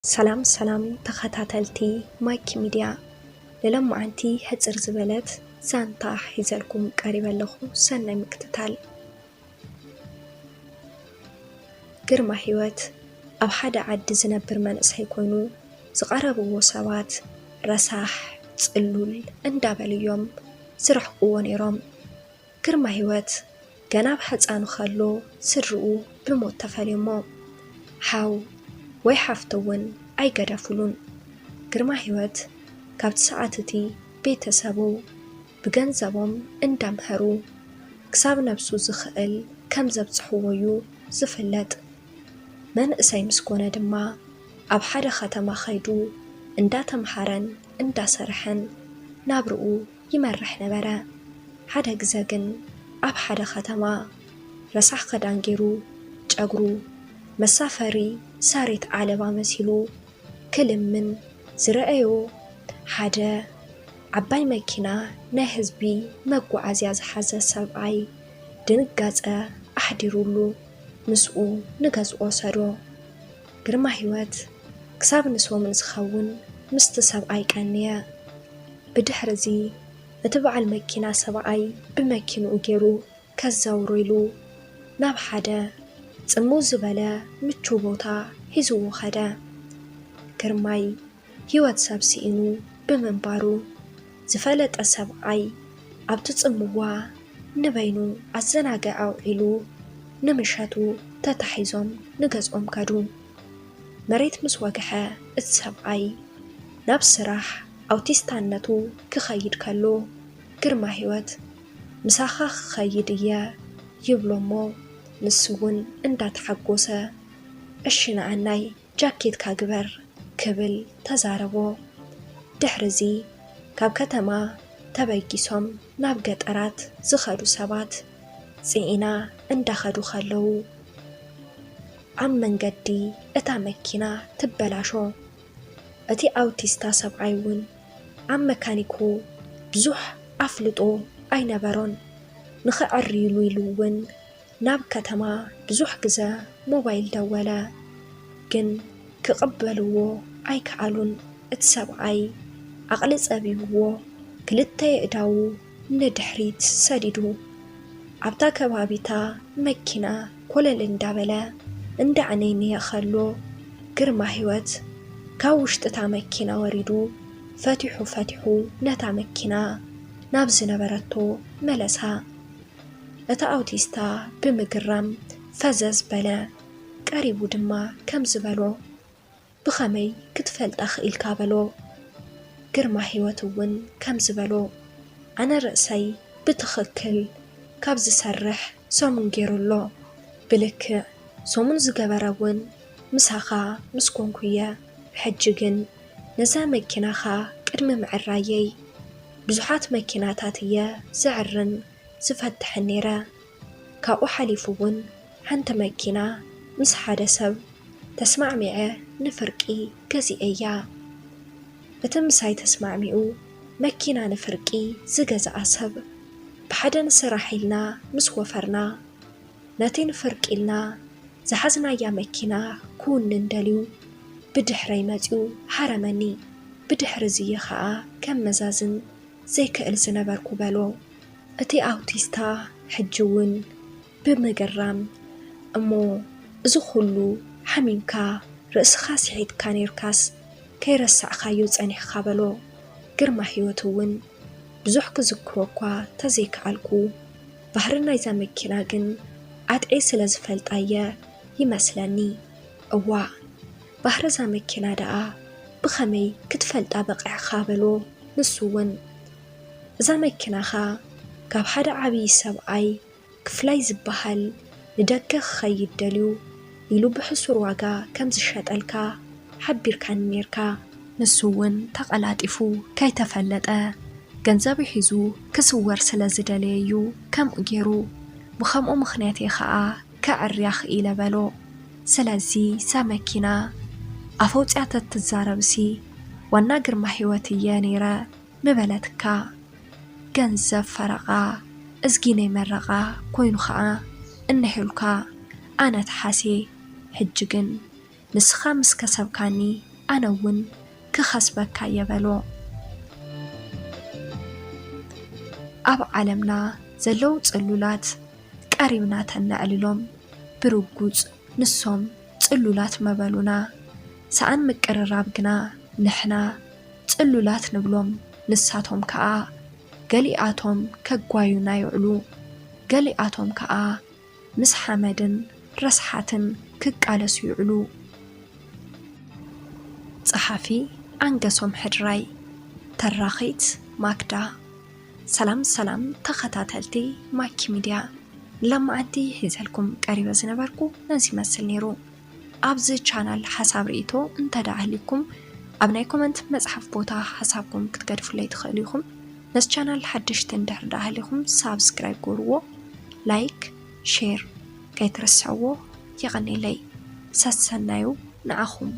سلام تخاتلتي مايك ميديا للما عنتي حصر زبلت سانتا حيزلكم قريبا لخو سنة مكتتال قرما حيوت أو حدا عد زنبر منأس هيكونو زقربوا سوات رساح تسألول اندابل اليوم سرحقوا نيرام قرما حيوت جناب حصانو خلو سرقو بموت تفاليمو حاو ወይ ሓፍተውን ኣይገደፍሉን ግርማ ህይወት ካብቲ ሰዓትቲ ቤተሰቡ ብገንዘቦም እንዳምሃሩ ክሳብ ነብሱ ዝኽእል ከም ዘብጽሕዎዩ ዝፍለጥ መንእሰይ ምስኮነ ድማ ኣብ ሓደ ከተማ ኸይዱ እንዳተምሃረን እንዳሰርሐን ናብርኡ ይመርሕ ነበረ። ሓደ ግዜ ግን ኣብ ሓደ ከተማ ረሳሕ ክዳን ገይሩ ጨጉሩ መሳፈሪ ሳሬት ዓለባ መሲሉ ክልምን ዝረአዮ ሓደ ዓባይ መኪና ናይ ህዝቢ መጓዓዝያ ዝሓዘ ሰብኣይ ድንጋጸ ኣሕዲሩሉ ምስኡ ንገዝኦ ሰዶ ግርማ ህይወት ክሳብ ንሶምን ዝኸውን ምስቲ ሰብኣይ ቀንየ ብድሕሪዚ እቲ በዓል መኪና ሰብኣይ ብመኪንኡ ገይሩ ከዘውሮ ኢሉ ናብ ሓደ ጽሙ ዝበለ ምቹ ቦታ ሒዝዎ ኸደ ግርማይ ህይወት ሰብ ሲኢኑ ብምንባሩ ዝፈለጠ ሰብኣይ ኣብቲ ጽምዋ ንበይኑ ኣዘናግዕ ኣውዒሉ ንምሸቱ ተታሒዞም ንገዝኦም ከዱ መሬት ምስ ወግሐ እቲ ሰብኣይ ናብ ስራሕ ኣውቲስታነቱ ክኸይድ ከሎ ግርማ ህይወት ምሳኻ ክኸይድ እየ ይብሎሞ ንስውን እንዳተሐጎሰ እሺ ንዓናይ ጃኬት ካግበር ክብል ተዛረቦ ድሕሪዚ ካብ ከተማ ተበጊሶም ናብ ገጠራት ዝኸዱ ሰባት ጽዒና እንዳኸዱ ኸለዉ ኣብ መንገዲ እታ መኪና ትበላሾ እቲ ኣውቲስታ ሰብኣይ እውን ኣብ መካኒኩ ብዙሕ ኣፍልጦ ኣይነበሮን ንኽዕርይሉ ኢሉ እውን ናብ ከተማ ብዙሕ ግዜ ሞባይል ደወለ ግን ክቕበልዎ ኣይከኣሉን። እቲ ሰብኣይ ዓቕሊ ጸቢብዎ ክልተ የእዳው ንድሕሪት ሰዲዱ ኣብታ ከባቢታ መኪና ኮለል እንዳበለ እንዳዕነይንየ ኸሎ ግርማ ህይወት ካብ ውሽጥታ መኪና ወሪዱ ፈቲሑ ነታ መኪና ናብ ዝነበረቶ መለሳ እታ ኣውቲስታ ብምግራም ፈዘዝ በለ ቀሪቡ ድማ ከም ዝበሎ ብኸመይ ክትፈልጣ ኽኢልካ በሎ ግርማ ህይወት እውን ከም ዝበሎ ኣነ ርእሰይ ብትኽክል ካብ ዝሰርሕ ሶሙን ገይሩሎ ብልክዕ ሶሙን ዝገበረውን ምሳኻ ምስኮንኩየ ሕጂ ግን ነዛ መኪናኻ ቅድሚ ምዕራየይ ብዙሓት መኪናታት እየ ዝዕርን ዝፈትሕን ነይረ ካብኡ ሓሊፉ እውን ሓንቲ መኪና ምስ ሓደ ሰብ ተስማዕሚዐ ንፍርቂ ገዚአ እያ እቲ ምሳይ ተስማዕሚዑ መኪና ንፍርቂ ዝገዝኣ ሰብ ብሓደ ንስራሕ ኢልና ምስ ወፈርና ነቲ ንፍርቂ ኢልና ዝሓዝናያ መኪና ክውንን ደልዩ ብድሕረይ መጺኡ ሓረመኒ ብድሕሪ ዝየ ኸዓ ከም መዛዝን ዘይክእል ዝነበርኩ በሎ እቲ ኣውቲስታ ሕጂ እውን ብምግራም እሞ እዚ ኩሉ ሓሚምካ ርእስኻ ስሒትካ ነርካስ ከይረሳዕካዮ ጸኒሕካ በሎ ግርማ ህይወት እውን ብዙሕ ክዝክሮ እኳ ተዘይከኣልኩ ባህሪ ናይዛ መኪና ግን ኣጥዒ ስለ ዝፈልጣየ ይመስለኒ እዋ ባህሪ ዛ መኪና ደኣ ብኸመይ ክትፈልጣ በቂዕኻ በሎ ንሱ እውን እዛ መኪናኻ ካብ ሓደ ዓብይ ሰብኣይ ክፍላይ ዝበሃል ንደገ ክኸይድ ደልዩ ኢሉ ብሕሱር ዋጋ ከም ዝሸጠልካ ሓቢርካ ነርካ ንሱ እውን ተቐላጢፉ ከይተፈለጠ ገንዘብ ሒዙ ክስወር ስለ ዝደለየዩ ከምኡ ገይሩ ብኸምኡ ምኽንያት ከዓ ከዕርያ ኽኢለ በሎ ስለዚ ሳ መኪና ኣፈውፅያተ ትዛረብሲ ዋና ግርማ ህይወት እየ ነይረ ምበለትካ ገንዘብ ፈረቓ እዝጊነይ መረቓ ኮይኑ ከዓ እንሄሉካ ኣነ ተሓሴ ሕጂ ግን ንስኻ ምስ ከሰብካኒ ኣነውን ክኸስበካ የበሎ ኣብ ዓለምና ዘለው ጽሉላት ቀሪብና ተነዕልሎም ብርጉጽ ንሶም ጽሉላት መበሉና ሰኣን ምቅርራብ ግና ንሕና ጽሉላት ንብሎም ንሳቶም ከዓ ገሊኣቶም ከጓዩና ይዕሉ ገሊኣቶም ከዓ ምስ ሓመድን ረስሓትን ክቃለሱ ይዕሉ ጸሓፊ ኣንገሶም ሕድራይ ተራኺት ማክዳ ሰላም ተኸታተልቲ ማኪ ሚድያ ለማዓንቲ ሒዘልኩም ቀሪበ ዝነበርኩ ነዚ መስል ነይሩ ኣብዚ ቻናል ሓሳብ ርእይቶ እንተዳኣህሊኩም ኣብ ናይ ኮመንት መጽሓፍ ቦታ ሓሳብኩም ክትገድፉለይ ትኽእሉ ኢኹም ነዚ ቻናል ሓድሽቲ እንድሕር ዳኣህሊኩም ሳብስክራይብ ገርዎ ላይክ ሼር ከይትረስዕዎ ይቐኒለይ ሰሰናዩ ንኣኹም